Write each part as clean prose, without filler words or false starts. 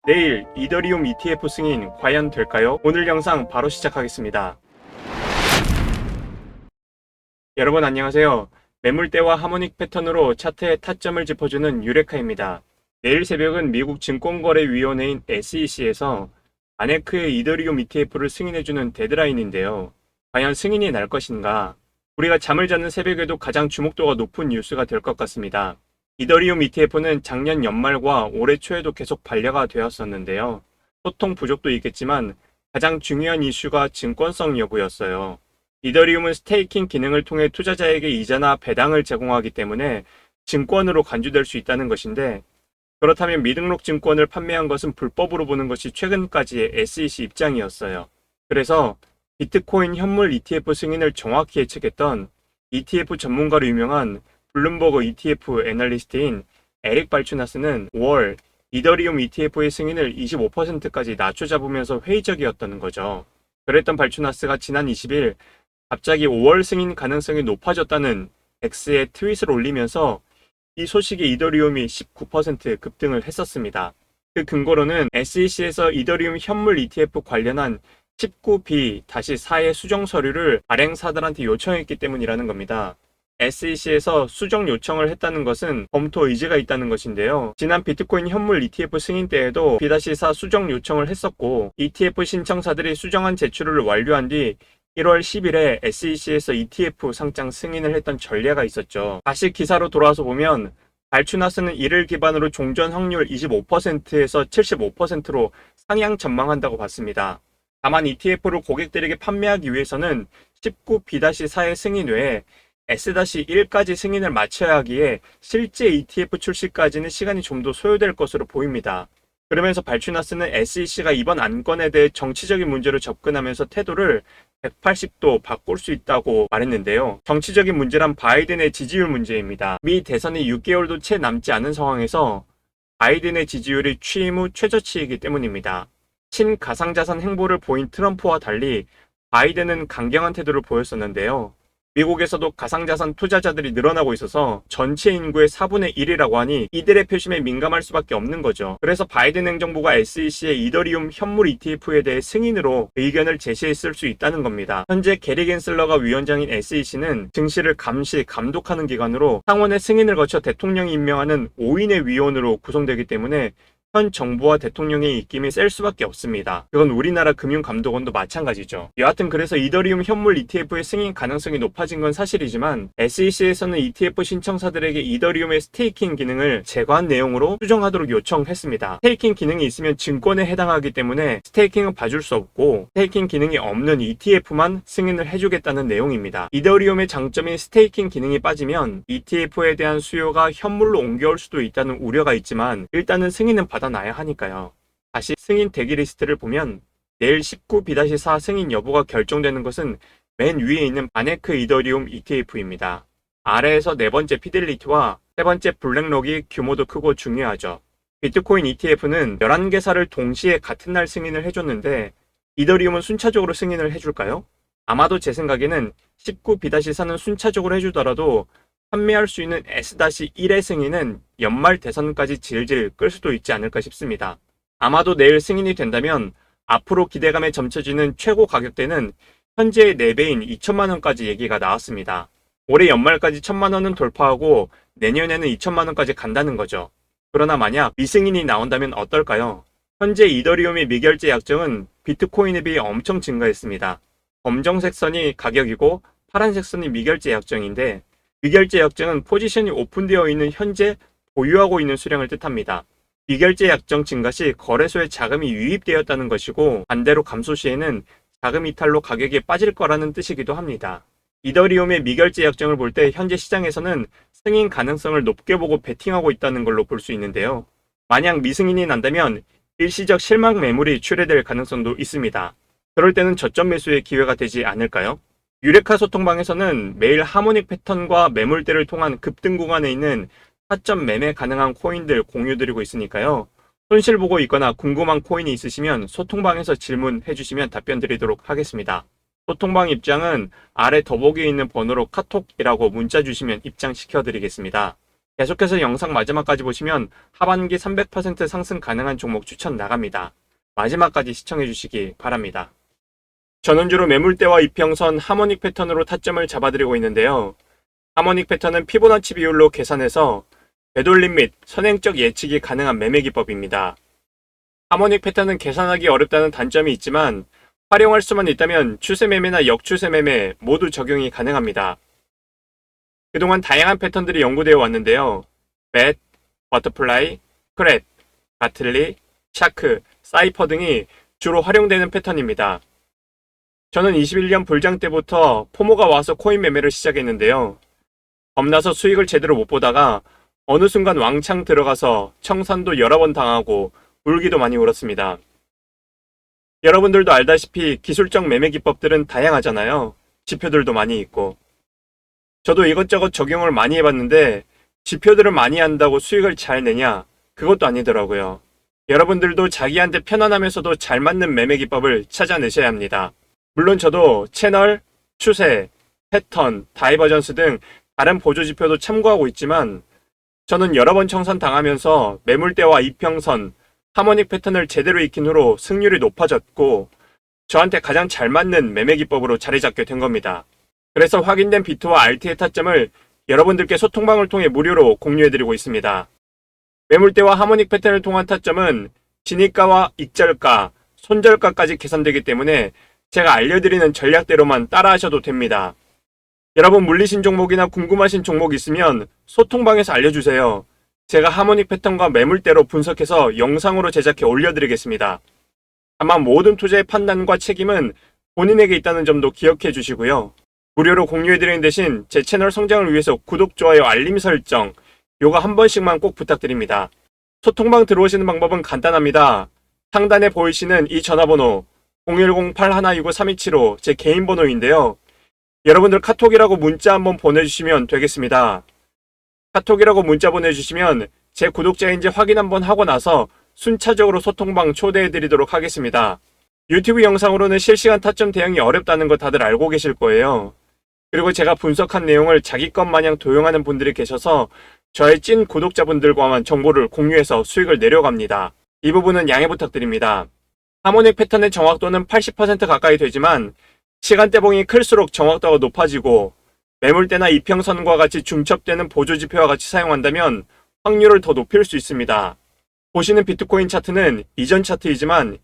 내일 이더리움 ETF 승인 과연 될까요? 오늘 영상 바로 시작하겠습니다. 여러분 안녕하세요. 매물대와 하모닉 패턴으로 차트의 타점을 짚어주는 유레카입니다. 내일 새벽은 미국 증권거래위원회인 SEC에서 아네크의 이더리움 ETF를 승인해주는 데드라인인데요. 과연 승인이 날 것인가? 우리가 잠을 자는 새벽에도 가장 주목도가 높은 뉴스가 될 것 같습니다. 이더리움 ETF는 작년 연말과 올해 초에도 계속 반려가 되었었는데요. 소통 부족도 있겠지만 가장 중요한 이슈가 증권성 여부였어요. 이더리움은 스테이킹 기능을 통해 투자자에게 이자나 배당을 제공하기 때문에 증권으로 간주될 수 있다는 것인데, 그렇다면 미등록 증권을 판매한 것은 불법으로 보는 것이 최근까지의 SEC 입장이었어요. 그래서 비트코인 현물 ETF 승인을 정확히 예측했던 ETF 전문가로 유명한 블룸버그 ETF 애널리스트인 에릭 발추나스는 5월 이더리움 ETF의 승인을 25%까지 낮춰 잡으면서 회의적이었다는 거죠. 그랬던 발추나스가 지난 20일 갑자기 5월 승인 가능성이 높아졌다는 X에 트윗을 올리면서 이 소식에 이더리움이 19% 급등을 했었습니다. 그 근거로는 SEC에서 이더리움 현물 ETF 관련한 19B-4의 수정 서류를 발행사들한테 요청했기 때문이라는 겁니다. SEC에서 수정 요청을 했다는 것은 검토 의지가 있다는 것인데요. 지난 비트코인 현물 ETF 승인 때에도 B-4 수정 요청을 했었고, ETF 신청사들이 수정안 제출을 완료한 뒤 1월 10일에 SEC에서 ETF 상장 승인을 했던 전례가 있었죠. 다시 기사로 돌아와서 보면 발추나스는 이를 기반으로 종전 확률 25%에서 75%로 상향 전망한다고 봤습니다. 다만 ETF를 고객들에게 판매하기 위해서는 19B-4의 승인 외에 S-1까지 승인을 마쳐야 하기에 실제 ETF 출시까지는 시간이 좀 더 소요될 것으로 보입니다. 그러면서 발추나스는 SEC가 이번 안건에 대해 정치적인 문제로 접근하면서 태도를 180도 바꿀 수 있다고 말했는데요. 정치적인 문제란 바이든의 지지율 문제입니다. 미 대선이 6개월도 채 남지 않은 상황에서 바이든의 지지율이 취임 후 최저치이기 때문입니다. 친가상자산 행보를 보인 트럼프와 달리 바이든은 강경한 태도를 보였었는데요. 미국에서도 가상자산 투자자들이 늘어나고 있어서 전체 인구의 4분의 1이라고 하니 이들의 표심에 민감할 수밖에 없는 거죠. 그래서 바이든 행정부가 SEC의 이더리움 현물 ETF에 대해 승인으로 의견을 제시했을 수 있다는 겁니다. 현재 게리 겐슬러가 위원장인 SEC는 증시를 감시, 감독하는 기관으로 상원의 승인을 거쳐 대통령이 임명하는 5인의 위원으로 구성되기 때문에 현 정부와 대통령의 입김이 셀 수밖에 없습니다. 그건 우리나라 금융감독원도 마찬가지죠. 여하튼 그래서 이더리움 현물 ETF의 승인 가능성이 높아진 건 사실이지만 SEC에서는 ETF 신청사들에게 이더리움의 스테이킹 기능을 제거한 내용으로 수정하도록 요청했습니다. 스테이킹 기능이 있으면 증권에 해당하기 때문에 스테이킹은 봐줄 수 없고, 스테이킹 기능이 없는 ETF만 승인을 해주겠다는 내용입니다. 이더리움의 장점인 스테이킹 기능이 빠지면 ETF에 대한 수요가 현물로 옮겨올 수도 있다는 우려가 있지만, 일단은 승인은 받아놔야 하니까요. 다시 승인 대기 리스트를 보면 내일 19B-4 승인 여부가 결정되는 것은 맨 위에 있는 아네크 이더리움 ETF입니다. 아래에서 네 번째 피델리티와 세 번째 블랙록이 규모도 크고 중요하죠. 비트코인 ETF는 11개사를 동시에 같은 날 승인을 해줬는데 이더리움은 순차적으로 승인을 해줄까요? 아마도 제 생각에는 19B-4는 순차적으로 해주더라도 판매할 수 있는 S-1의 승인은 연말 대선까지 질질 끌 수도 있지 않을까 싶습니다. 아마도 내일 승인이 된다면 앞으로 기대감에 점쳐지는 최고 가격대는 현재의 4배인 2천만 원까지 얘기가 나왔습니다. 올해 연말까지 1천만 원은 돌파하고 내년에는 2천만 원까지 간다는 거죠. 그러나 만약 미승인이 나온다면 어떨까요? 현재 이더리움의 미결제 약정은 비트코인에 비해 엄청 증가했습니다. 검정색 선이 가격이고 파란색 선이 미결제 약정인데, 미결제 약정은 포지션이 오픈되어 있는 현재 보유하고 있는 수량을 뜻합니다. 미결제 약정 증가 시 거래소에 자금이 유입되었다는 것이고, 반대로 감소 시에는 자금 이탈로 가격이 빠질 거라는 뜻이기도 합니다. 이더리움의 미결제 약정을 볼 때 현재 시장에서는 승인 가능성을 높게 보고 베팅하고 있다는 걸로 볼 수 있는데요. 만약 미승인이 난다면 일시적 실망 매물이 출회될 가능성도 있습니다. 그럴 때는 저점 매수의 기회가 되지 않을까요? 유레카 소통방에서는 매일 하모닉 패턴과 매물대를 통한 급등 구간에 있는 타점 매매 가능한 코인들 공유드리고 있으니까요. 손실 보고 있거나 궁금한 코인이 있으시면 소통방에서 질문해 주시면 답변 드리도록 하겠습니다. 소통방 입장은 아래 더보기에 있는 번호로 카톡이라고 문자 주시면 입장시켜 드리겠습니다. 계속해서 영상 마지막까지 보시면 하반기 300% 상승 가능한 종목 추천 나갑니다. 마지막까지 시청해 주시기 바랍니다. 저는 주로 매물대와 이평선, 하모닉 패턴으로 타점을 잡아드리고 있는데요. 하모닉 패턴은 피보나치 비율로 계산해서 되돌림 및 선행적 예측이 가능한 매매 기법입니다. 하모닉 패턴은 계산하기 어렵다는 단점이 있지만 활용할 수만 있다면 추세 매매나 역추세 매매 모두 적용이 가능합니다. 그동안 다양한 패턴들이 연구되어 왔는데요. 뱃, 버터플라이, 크랩, 가틀리, 샤크, 사이퍼 등이 주로 활용되는 패턴입니다. 저는 21년 불장 때부터 포모가 와서 코인 매매를 시작했는데요. 겁나서 수익을 제대로 못 보다가 어느 순간 왕창 들어가서 청산도 여러 번 당하고 울기도 많이 울었습니다. 여러분들도 알다시피 기술적 매매 기법들은 다양하잖아요. 지표들도 많이 있고. 저도 이것저것 적용을 많이 해봤는데 지표들을 많이 한다고 수익을 잘 내냐? 그것도 아니더라고요. 여러분들도 자기한테 편안하면서도 잘 맞는 매매 기법을 찾아내셔야 합니다. 물론 저도 채널, 추세, 패턴, 다이버전스 등 다른 보조 지표도 참고하고 있지만 저는 여러 번 청산 당하면서 매물대와 이평선, 하모닉 패턴을 제대로 익힌 후로 승률이 높아졌고 저한테 가장 잘 맞는 매매 기법으로 자리 잡게 된 겁니다. 그래서 확인된 비트와 RT의 타점을 여러분들께 소통방을 통해 무료로 공유해드리고 있습니다. 매물대와 하모닉 패턴을 통한 타점은 진입가와 익절가, 손절가까지 계산되기 때문에 제가 알려드리는 전략대로만 따라하셔도 됩니다. 여러분 물리신 종목이나 궁금하신 종목 있으면 소통방에서 알려주세요. 제가 하모닉 패턴과 매물대로 분석해서 영상으로 제작해 올려드리겠습니다. 다만 모든 투자의 판단과 책임은 본인에게 있다는 점도 기억해 주시고요. 무료로 공유해드리는 대신 제 채널 성장을 위해서 구독, 좋아요, 알림 설정 요거 한 번씩만 꼭 부탁드립니다. 소통방 들어오시는 방법은 간단합니다. 상단에 보이시는 이 전화번호 010-8129-3275 제 개인 번호인데요. 여러분들 카톡이라고 문자 한번 보내주시면 되겠습니다. 카톡이라고 문자 보내주시면 제 구독자인지 확인 한번 하고 나서 순차적으로 소통방 초대해드리도록 하겠습니다. 유튜브 영상으로는 실시간 타점 대응이 어렵다는 거 다들 알고 계실 거예요. 그리고 제가 분석한 내용을 자기 것 마냥 도용하는 분들이 계셔서 저의 찐 구독자분들과만 정보를 공유해서 수익을 내려갑니다. 이 부분은 양해 부탁드립니다. 하모닉 패턴의 정확도는 80% 가까이 되지만 시간대봉이 클수록 정확도가 높아지고 매물대나 이평선과 같이 중첩되는 보조지표와 같이 사용한다면 확률을 더 높일 수 있습니다. 보시는 비트코인 차트는 이전 차트이지만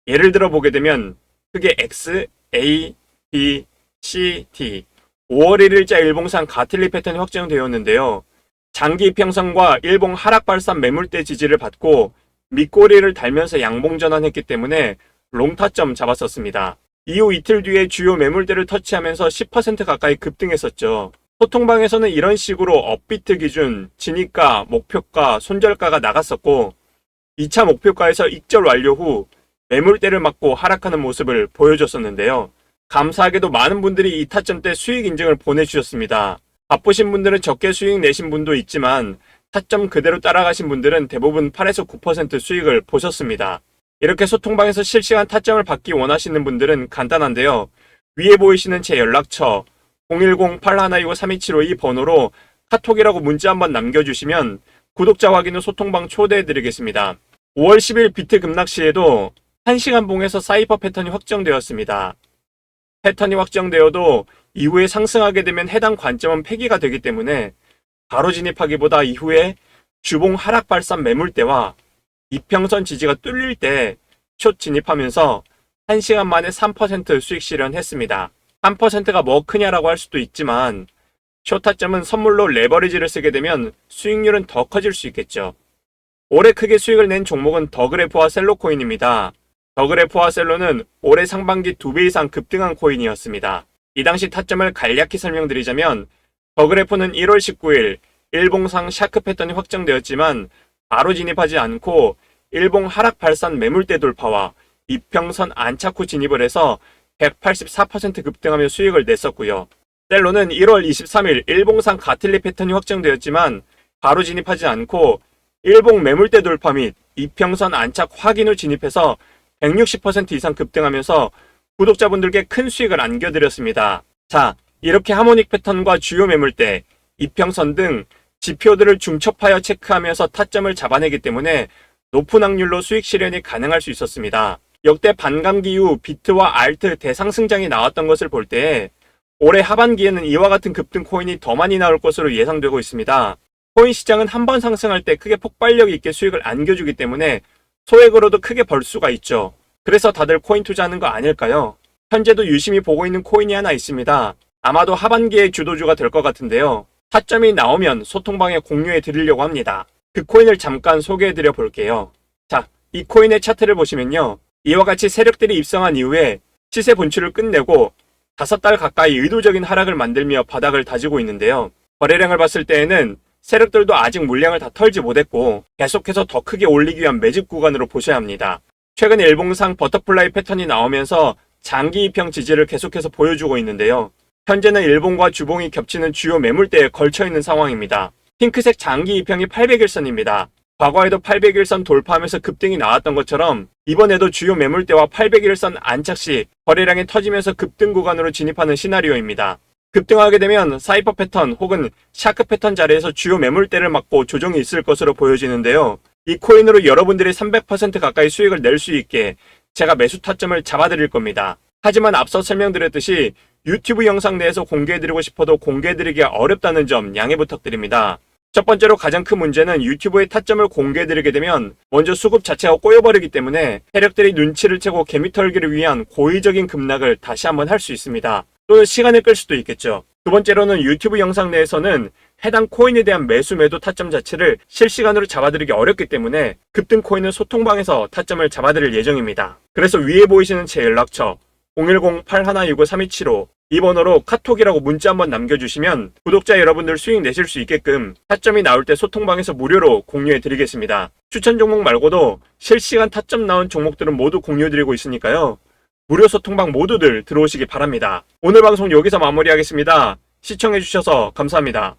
예를 들어 보게 되면 크게 X, A, B, C, D 5월 1일자 일봉상 가틀리 패턴이 확정되었는데요. 장기 이평선과 일봉 하락 발산 매물대 지지를 받고 밑꼬리를 달면서 양봉 전환했기 때문에 롱타점 잡았었습니다. 이후 이틀 뒤에 주요 매물대를 터치하면서 10% 가까이 급등했었죠. 소통방에서는 이런 식으로 업비트 기준, 진입가, 목표가, 손절가가 나갔었고 2차 목표가에서 익절 완료 후 매물대를 맞고 하락하는 모습을 보여줬었는데요. 감사하게도 많은 분들이 이 타점 때 수익 인증을 보내주셨습니다. 바쁘신 분들은 적게 수익 내신 분도 있지만 타점 그대로 따라가신 분들은 대부분 8에서 9% 수익을 보셨습니다. 이렇게 소통방에서 실시간 타점을 받기 원하시는 분들은 간단한데요. 위에 보이시는 제 연락처 010-8129-3275 이 번호로 카톡이라고 문자 한번 남겨주시면 구독자 확인 후 소통방 초대해드리겠습니다. 5월 10일 비트 급락 시에도 1시간 봉에서 사이퍼 패턴이 확정되었습니다. 패턴이 확정되어도 이후에 상승하게 되면 해당 관점은 폐기가 되기 때문에 바로 진입하기보다 이후에 주봉 하락 발산 매물대와 이평선 지지가 뚫릴 때 숏 진입하면서 1시간 만에 3% 수익 실현했습니다. 3%가 뭐 크냐라고 할 수도 있지만 숏 타점은 선물로 레버리지를 쓰게 되면 수익률은 더 커질 수 있겠죠. 올해 크게 수익을 낸 종목은 더그래프와 셀로코인입니다. 더그래프와 셀로는 올해 상반기 2배 이상 급등한 코인이었습니다. 이 당시 타점을 간략히 설명드리자면 더그래프는 1월 19일 일봉상 샤크 패턴이 확정되었지만 바로 진입하지 않고 일봉 하락 발산 매물대 돌파와 이평선 안착 후 진입을 해서 184% 급등하며 수익을 냈었고요. 셀로는 1월 23일 일봉상 가틀리 패턴이 확정되었지만 바로 진입하지 않고 일봉 매물대 돌파 및 이평선 안착 확인 후 진입해서 160% 이상 급등하면서 구독자분들께 큰 수익을 안겨드렸습니다. 자, 이렇게 하모닉 패턴과 주요 매물대, 이평선 등 지표들을 중첩하여 체크하면서 타점을 잡아내기 때문에 높은 확률로 수익 실현이 가능할 수 있었습니다. 역대 반감기 이후 비트와 알트 대상승장이 나왔던 것을 볼 때 올해 하반기에는 이와 같은 급등 코인이 더 많이 나올 것으로 예상되고 있습니다. 코인 시장은 한 번 상승할 때 크게 폭발력 있게 수익을 안겨주기 때문에 소액으로도 크게 벌 수가 있죠. 그래서 다들 코인 투자하는 거 아닐까요? 현재도 유심히 보고 있는 코인이 하나 있습니다. 아마도 하반기에 주도주가 될 것 같은데요. 타점이 나오면 소통방에 공유해 드리려고 합니다. 그 코인을 잠깐 소개해 드려 볼게요. 자, 이 코인의 차트를 보시면요. 이와 같이 세력들이 입성한 이후에 시세 분출을 끝내고 5달 가까이 의도적인 하락을 만들며 바닥을 다지고 있는데요. 거래량을 봤을 때에는 세력들도 아직 물량을 다 털지 못했고 계속해서 더 크게 올리기 위한 매집 구간으로 보셔야 합니다. 최근 일봉상 버터플라이 패턴이 나오면서 장기 입형 지지를 계속해서 보여주고 있는데요. 현재는 일봉과 주봉이 겹치는 주요 매물대에 걸쳐있는 상황입니다. 핑크색 장기 입형이 800일선입니다. 과거에도 800일선 돌파하면서 급등이 나왔던 것처럼 이번에도 주요 매물대와 800일선 안착 시 거래량이 터지면서 급등 구간으로 진입하는 시나리오입니다. 급등하게 되면 사이퍼 패턴 혹은 샤크 패턴 자리에서 주요 매물대를 막고 조정이 있을 것으로 보여지는데요. 이 코인으로 여러분들이 300% 가까이 수익을 낼 수 있게 제가 매수 타점을 잡아드릴 겁니다. 하지만 앞서 설명드렸듯이 유튜브 영상 내에서 공개해드리고 싶어도 공개해드리기가 어렵다는 점 양해 부탁드립니다. 첫 번째로 가장 큰 문제는 유튜브의 타점을 공개해드리게 되면 먼저 수급 자체가 꼬여버리기 때문에 세력들이 눈치를 채고 개미털기를 위한 고의적인 급락을 다시 한번 할 수 있습니다. 또는 시간을 끌 수도 있겠죠. 두 번째로는 유튜브 영상 내에서는 해당 코인에 대한 매수 매도 타점 자체를 실시간으로 잡아드리기 어렵기 때문에 급등 코인은 소통방에서 타점을 잡아드릴 예정입니다. 그래서 위에 보이시는 제 연락처 010-8165-3275 이 번호로 카톡이라고 문자 한번 남겨주시면 구독자 여러분들 수익 내실 수 있게끔 타점이 나올 때 소통방에서 무료로 공유해 드리겠습니다. 추천 종목 말고도 실시간 타점 나온 종목들은 모두 공유해 드리고 있으니까요. 무료 소통방 모두들 들어오시기 바랍니다. 오늘 방송 여기서 마무리하겠습니다. 시청해 주셔서 감사합니다.